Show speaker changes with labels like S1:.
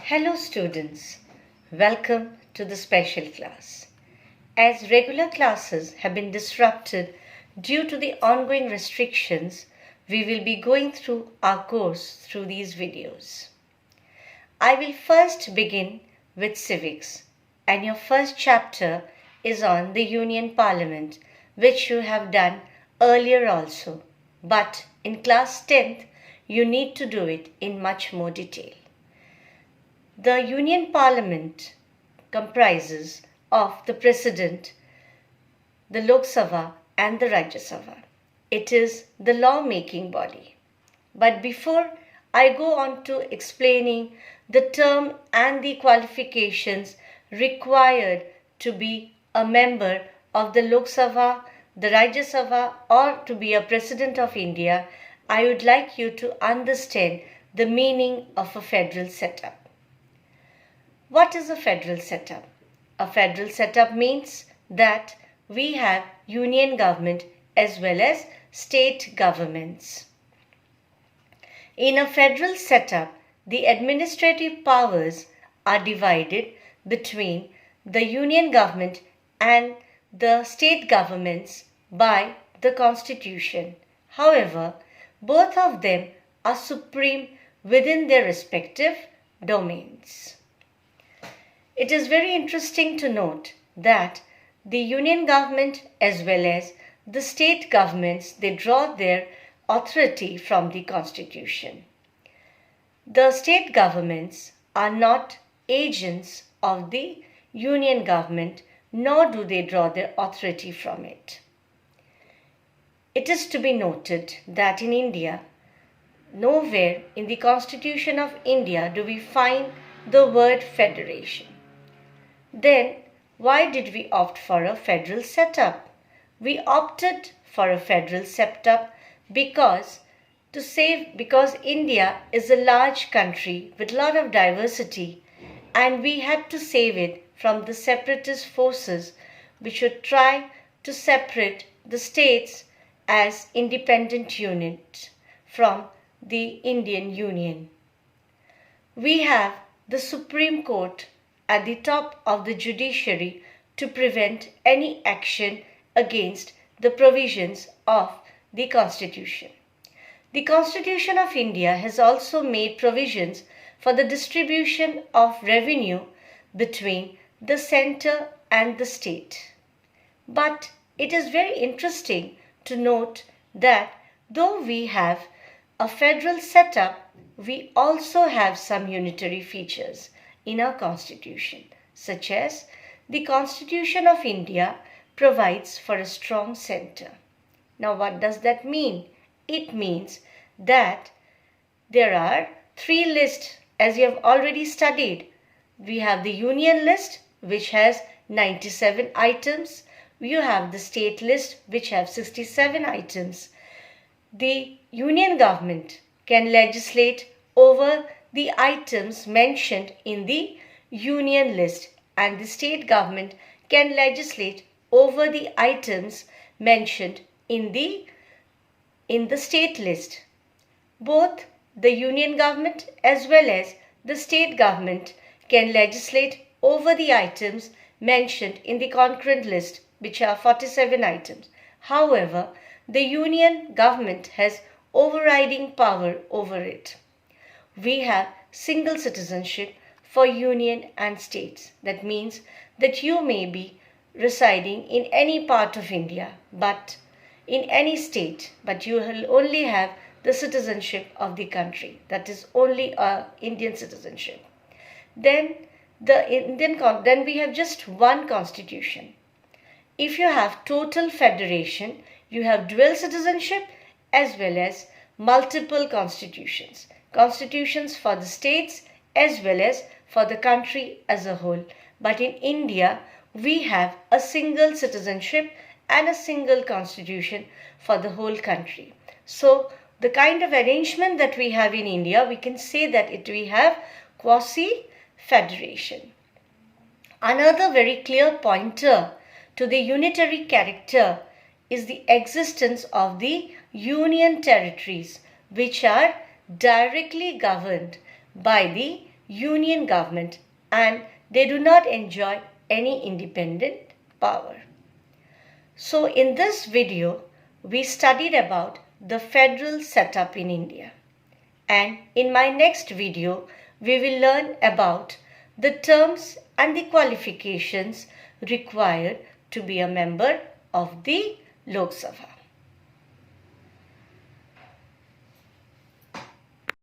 S1: Hello students, welcome to the special class. As regular classes have been disrupted due to the ongoing restrictions, we will be going through our course through these videos. I will first begin with civics, and your first chapter is on the Union Parliament, which you have done earlier also, but in class 10th you need to do it in much more detail. The Union Parliament comprises of the President, the Lok Sabha and the Rajya Sabha. It is the law-making body. But before I go on to explaining the term and the qualifications required to be a member of the Lok Sabha, the Rajya Sabha or to be a President of India, I would like you to understand the meaning of a federal setup. What is a federal setup? A federal setup means that we have union government as well as state governments. In a federal setup, the administrative powers are divided between the union government and the state governments by the constitution. However, both of them are supreme within their respective domains. It is very interesting to note that the union government as well as the state governments, they draw their authority from the constitution. The state governments are not agents of the union government, nor do they draw their authority from it. It is to be noted that in India, nowhere in the Constitution of India do we find the word federation. Then, why did we opt for a federal setup? We opted for a federal setup because India is a large country with a lot of diversity, and we had to save it from the separatist forces which would try to separate the states as independent units from the Indian Union. We have the Supreme Court at the top of the judiciary to prevent any action against the provisions of the Constitution. The Constitution of India has also made provisions for the distribution of revenue between the center and the state. But it is very interesting to note that though we have a federal setup, we also have some unitary features in our constitution, such as the Constitution of India provides for a strong center. Now what does that mean? It means that there are three lists, as you have already studied. We have the union list, which has 97 items. You have the state list, which have 67 items. The union government can legislate over the items mentioned in the union list, and the state government can legislate over the items mentioned in the state list. Both the union government as well as the state government can legislate over the items mentioned in the concurrent list, which are 47 items. However, the union government has overriding power over it. We have single citizenship for union and states. That means that you may be residing in any part of India, but in any state, but you will only have the citizenship of the country. That is only a Indian citizenship. Then we have just one constitution. If you have total federation, you have dual citizenship as well as multiple constitutions. Constitutions for the states as well as for the country as a whole. But in India, we have a single citizenship and a single constitution for the whole country. So, the kind of arrangement that we have in India, we can say that we have quasi-federation. Another very clear pointer to the unitary character is the existence of the union territories, which are directly governed by the union government and they do not enjoy any independent power. So in this video, we studied about the federal setup in India. And in my next video, we will learn about the terms and the qualifications required to be a member of the Lok Sabha.